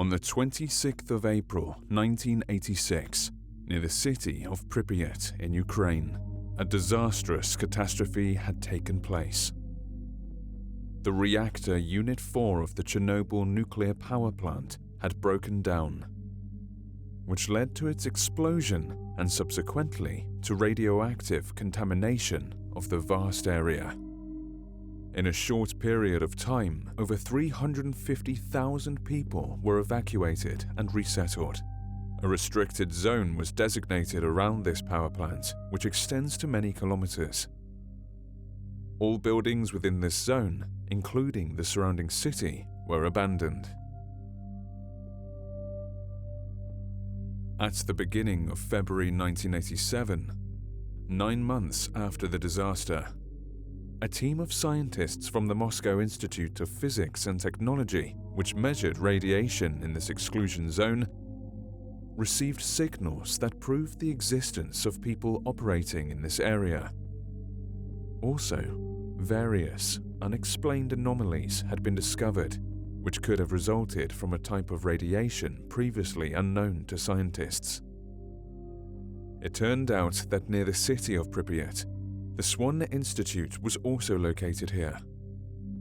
On the 26th of April 1986, near the city of Pripyat in Ukraine, a disastrous catastrophe had taken place. The reactor Unit 4 of the Chernobyl nuclear power plant had broken down, which led to its explosion and subsequently to radioactive contamination of the vast area. In a short period of time, over 350,000 people were evacuated and resettled. A restricted zone was designated around this power plant, which extends to many kilometers. All buildings within this zone, including the surrounding city, were abandoned. At the beginning of February 1987, 9 months after the disaster, a team of scientists from the Moscow Institute of Physics and Technology, which measured radiation in this exclusion zone, received signals that proved the existence of people operating in this area. Also, various unexplained anomalies had been discovered, which could have resulted from a type of radiation previously unknown to scientists. It turned out that near the city of Pripyat, the S.W.A.N. Institute was also located here.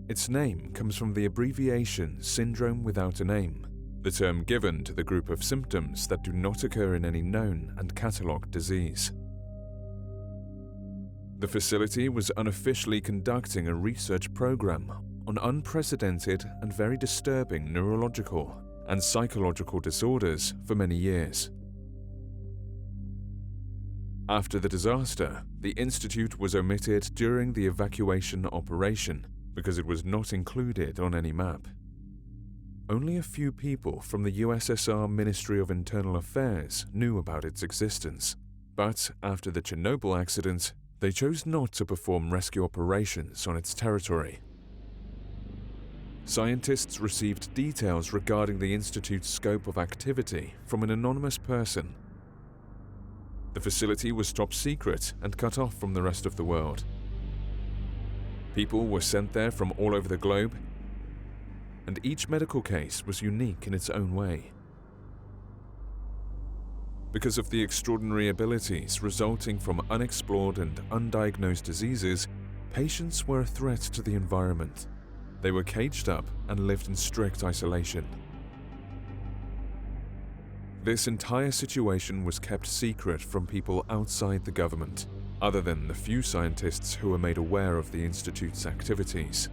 Its name comes from the abbreviation Syndrome Without a Name, the term given to the group of symptoms that do not occur in any known and catalogued disease. The facility was unofficially conducting a research program on unprecedented and very disturbing neurological and psychological disorders for many years. After the disaster, the institute was omitted during the evacuation operation because it was not included on any map. Only a few people from the USSR Ministry of Internal Affairs knew about its existence, but after the Chernobyl accident, they chose not to perform rescue operations on its territory. Scientists received details regarding the institute's scope of activity from an anonymous person. The facility was top secret and cut off from the rest of the world. People were sent there from all over the globe, and each medical case was unique in its own way. Because of the extraordinary abilities resulting from unexplored and undiagnosed diseases, patients were a threat to the environment. They were caged up and lived in strict isolation. This entire situation was kept secret from people outside the government, other than the few scientists who were made aware of the Institute's activities.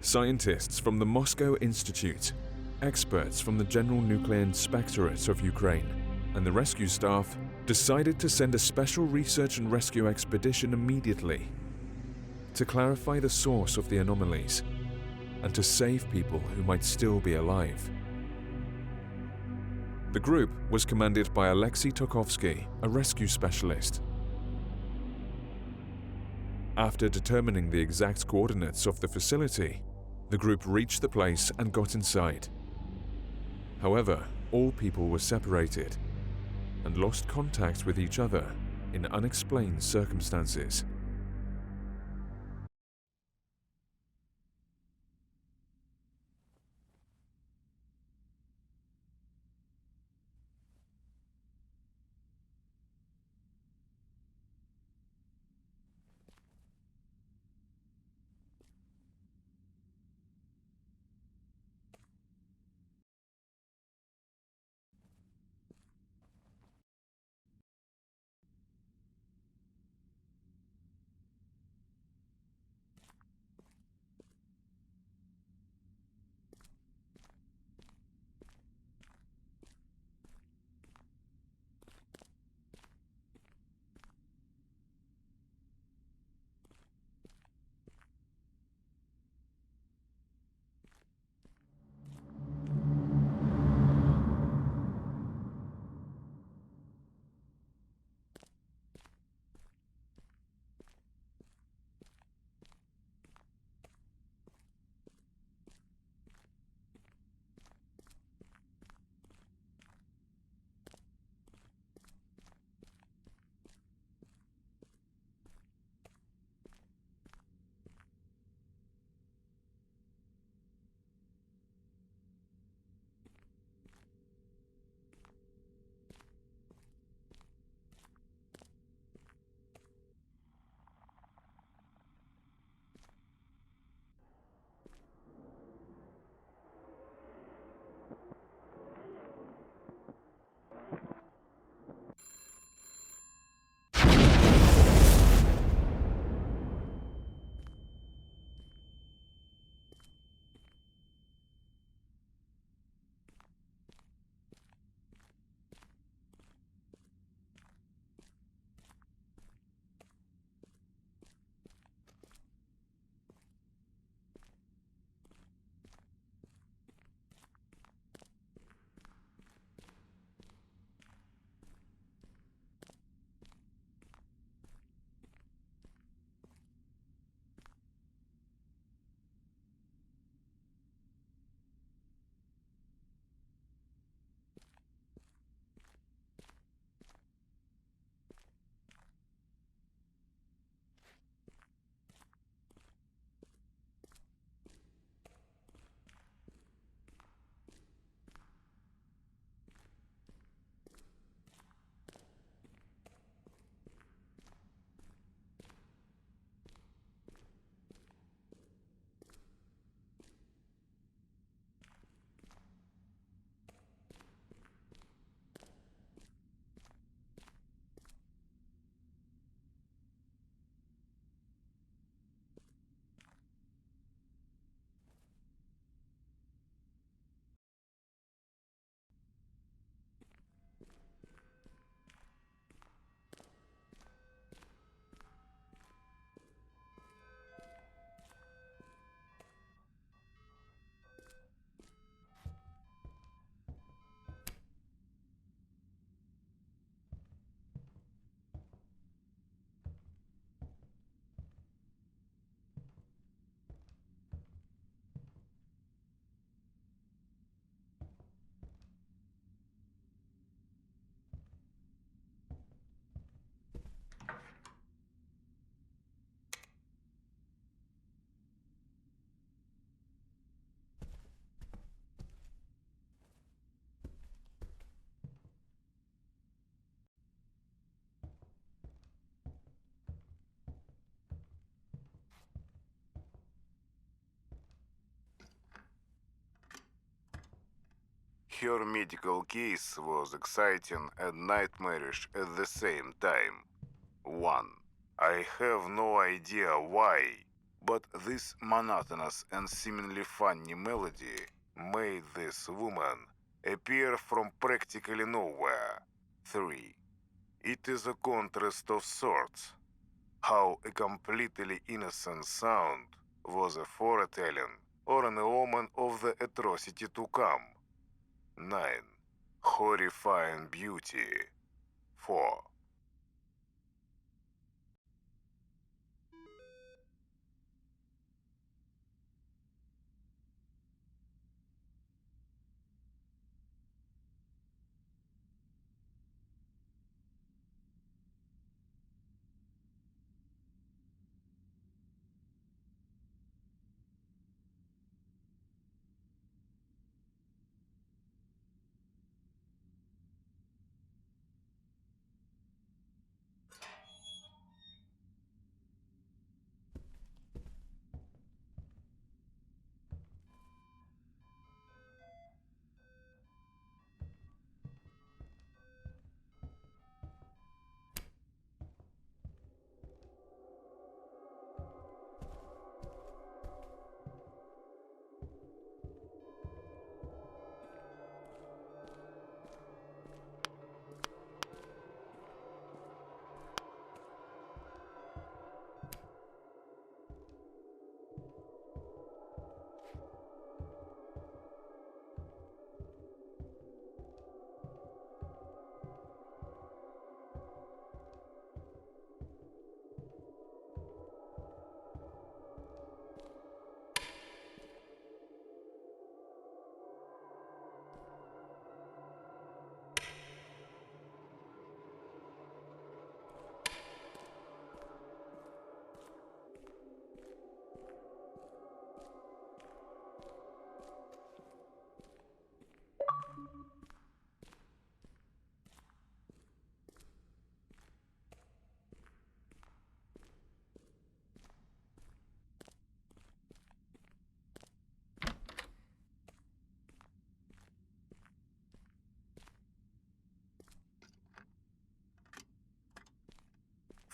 Scientists from the Moscow Institute, experts from the General Nuclear Inspectorate of Ukraine, and the rescue staff decided to send a special research and rescue expedition immediately to clarify the source of the anomalies and to save people who might still be alive. The group was commanded by Alexei Tokovsky, a rescue specialist. After determining the exact coordinates of the facility, the group reached the place and got inside. However, all people were separated and lost contact with each other in unexplained circumstances. Her medical case was exciting and nightmarish at the same time. 1. I have no idea why, but this monotonous and seemingly funny melody made this woman appear from practically nowhere. 3. It is a contrast of sorts. How a completely innocent sound was a foretelling or an omen of the atrocity to come. 9. Horrifying beauty. 4.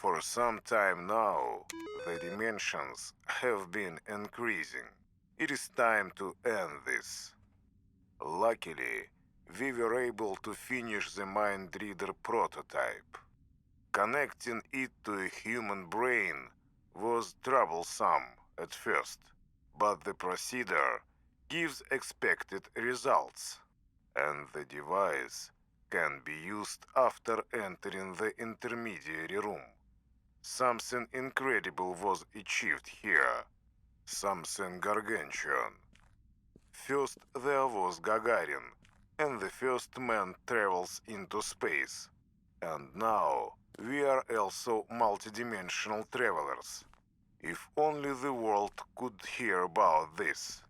For some time now, the dimensions have been increasing. It is time to end this. Luckily, we were able to finish the mind reader prototype. Connecting it to a human brain was troublesome at first, but the procedure gives expected results, and the device can be used after entering the intermediary room. Something incredible was achieved here. Something gargantuan. First there was Gagarin, and the first man travels into space. And now we are also multidimensional travelers. If only the world could hear about this.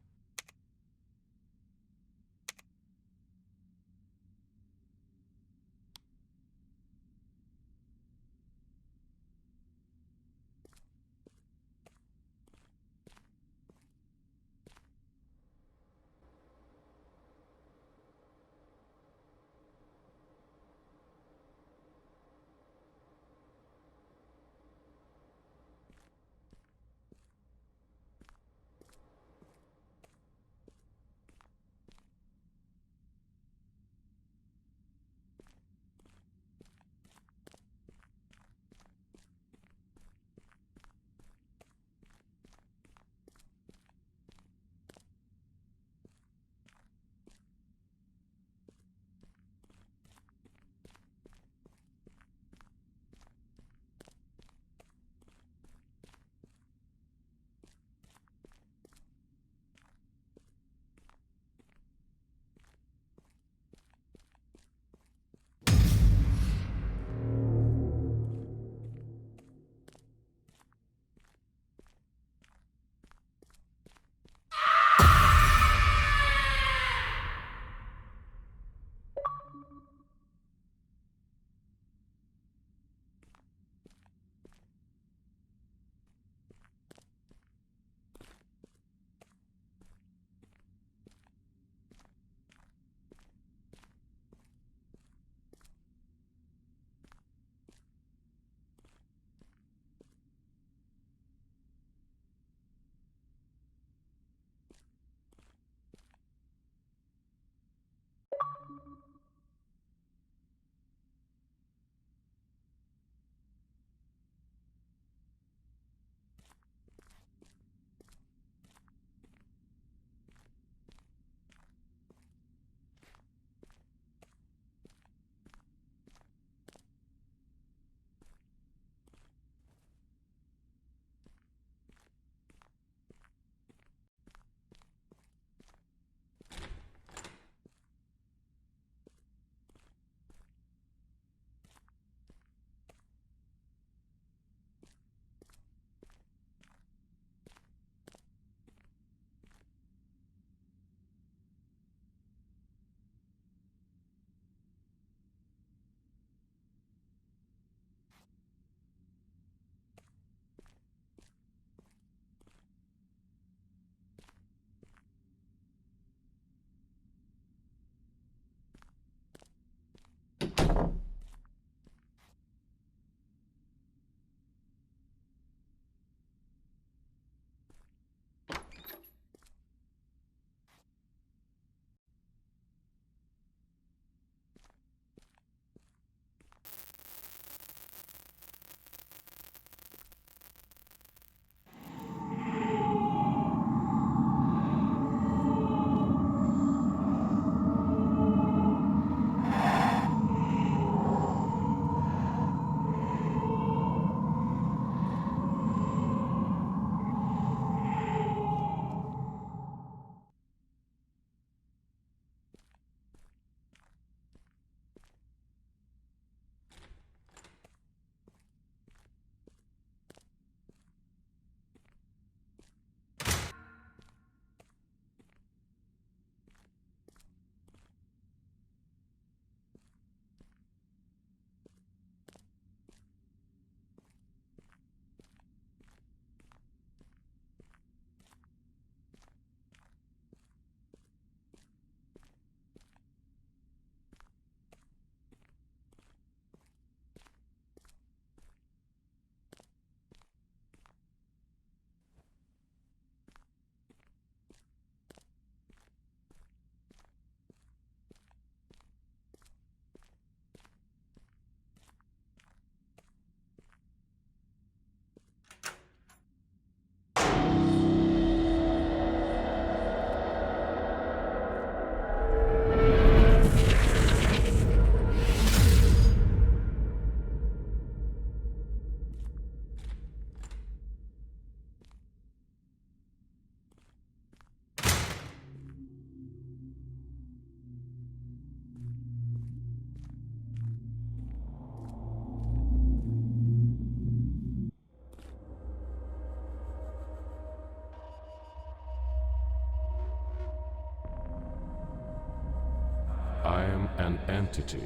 an entity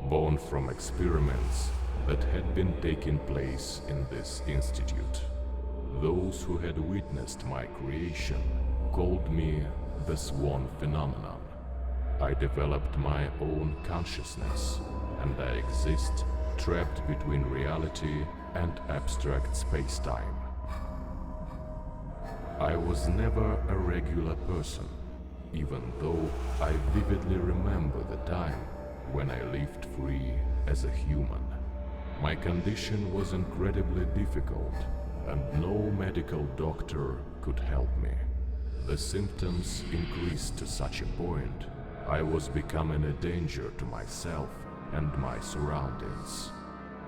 born from experiments that had been taking place in this institute. Those who had witnessed my creation called me the S.W.A.N phenomenon. I developed my own consciousness, and I exist trapped between reality and abstract space-time. I was never a regular person, even though I vividly remember the time when I lived free as a human. My condition was incredibly difficult, and no medical doctor could help me. The symptoms increased to such a point, I was becoming a danger to myself and my surroundings.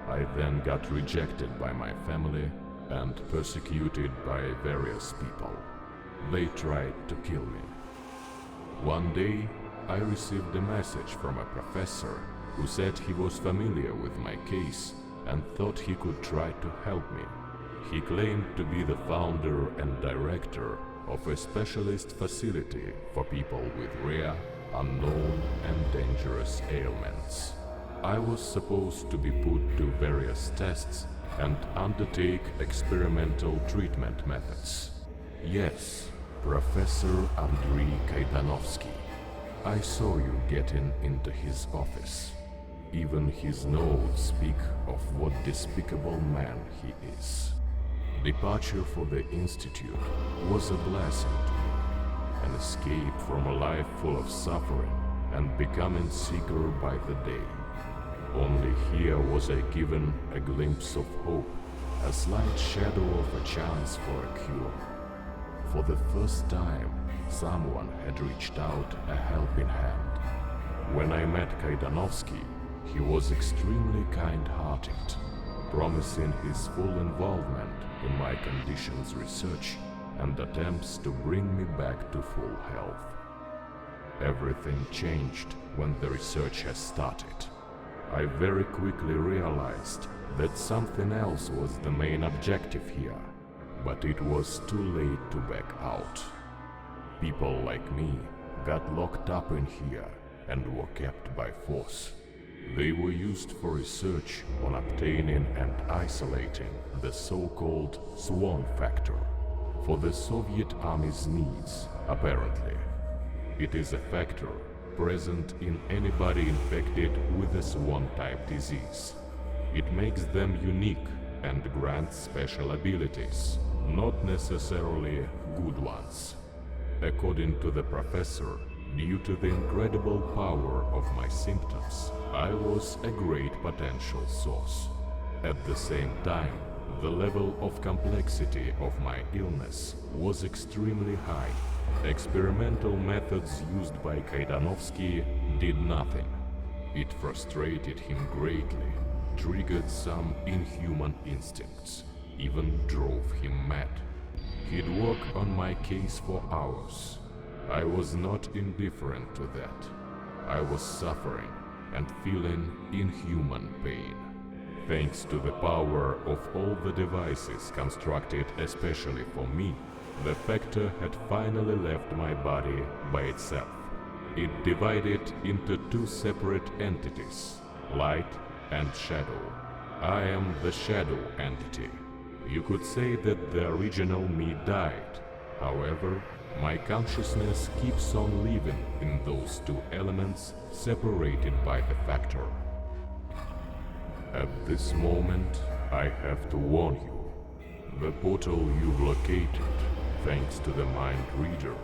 I then got rejected by my family and persecuted by various people. They tried to kill me. One day, I received a message from a professor who said he was familiar with my case and thought he could try to help me. He claimed to be the founder and director of a specialist facility for people with rare, unknown and dangerous ailments. I was supposed to be put to various tests and undertake experimental treatment methods. Yes, Professor Andrei Kaidanovsky. I saw you getting into his office. Even his notes speak of what despicable man he is. Departure for the Institute was a blessing to me, an escape from a life full of suffering and becoming sicker by the day. Only here was I given a glimpse of hope, a slight shadow of a chance for a cure. For the first time, someone had reached out a helping hand. When I met Kaidanovsky, he was extremely kind-hearted, promising his full involvement in my conditions research and attempts to bring me back to full health. Everything changed when the research has started. I very quickly realized that something else was the main objective here, but it was too late to back out. People like me got locked up in here and were kept by force. They were used for research on obtaining and isolating the so-called S.W.A.N factor for the Soviet Army's needs, apparently. It is a factor present in anybody infected with a S.W.A.N type disease. It makes them unique and grants special abilities, not necessarily good ones. According to the professor, due to the incredible power of my symptoms, I was a great potential source. At the same time, the level of complexity of my illness was extremely high. Experimental methods used by Kaidanovsky did nothing. It frustrated him greatly, triggered some inhuman instincts, even drove him mad. He'd work on my case for hours. I was not indifferent to that. I was suffering and feeling inhuman pain. Thanks to the power of all the devices constructed especially for me, the factor had finally left my body by itself. It divided into two separate entities, light and shadow. I am the shadow entity. You could say that the original me died. However, my consciousness keeps on living in those two elements separated by the factor. At this moment, I have to warn you. The portal you've located, thanks to the Mind Reader,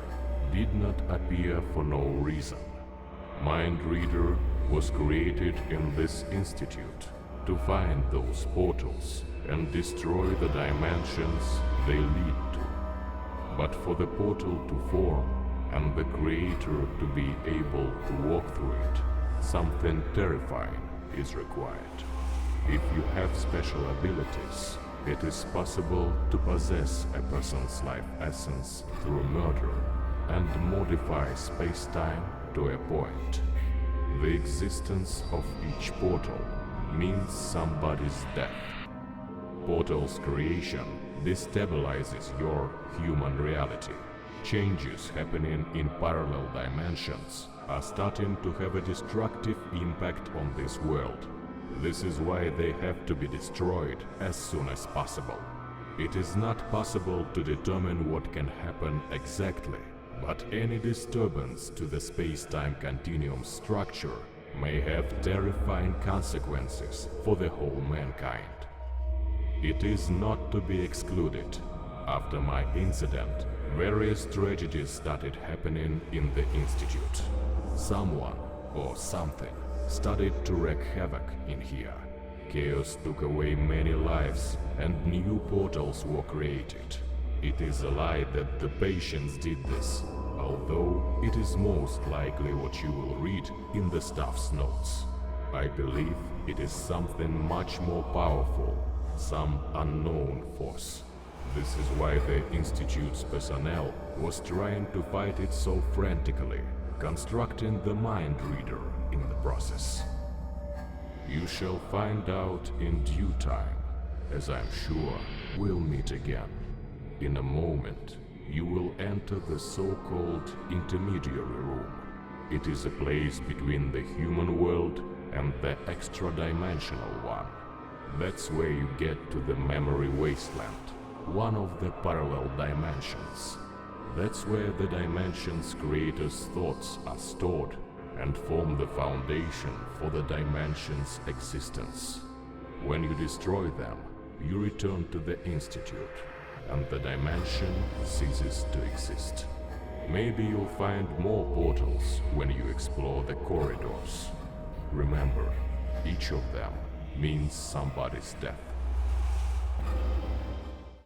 did not appear for no reason. Mind Reader was created in this institute to find those portals and destroy the dimensions they lead to. But for the portal to form and the creator to be able to walk through it, something terrifying is required. If you have special abilities, it is possible to possess a person's life essence through murder and modify space-time to a point. The existence of each portal means somebody's death. Portal's creation destabilizes your human reality. Changes happening in parallel dimensions are starting to have a destructive impact on this world. This is why they have to be destroyed as soon as possible. It is not possible to determine what can happen exactly, but any disturbance to the space-time continuum structure may have terrifying consequences for the whole mankind. It is not to be excluded. After my incident, various tragedies started happening in the Institute. Someone or something started to wreak havoc in here. Chaos took away many lives and new portals were created. It is a lie that the patients did this, although it is most likely what you will read in the staff's notes. I believe it is something much more powerful, some unknown force. This is why the Institute's personnel was trying to fight it so frantically, constructing the mind reader in the process. You shall find out in due time, as I'm sure we'll meet again. In a moment, you will enter the so-called intermediary room. It is a place between the human world and the extra-dimensional one. That's where you get to the memory wasteland, one of the parallel dimensions. That's where the dimension's creator's thoughts are stored and form the foundation for the dimension's existence. When you destroy them, you return to the Institute, and the dimension ceases to exist. Maybe you'll find more portals when you explore the corridors. Remember, each of them means somebody's death.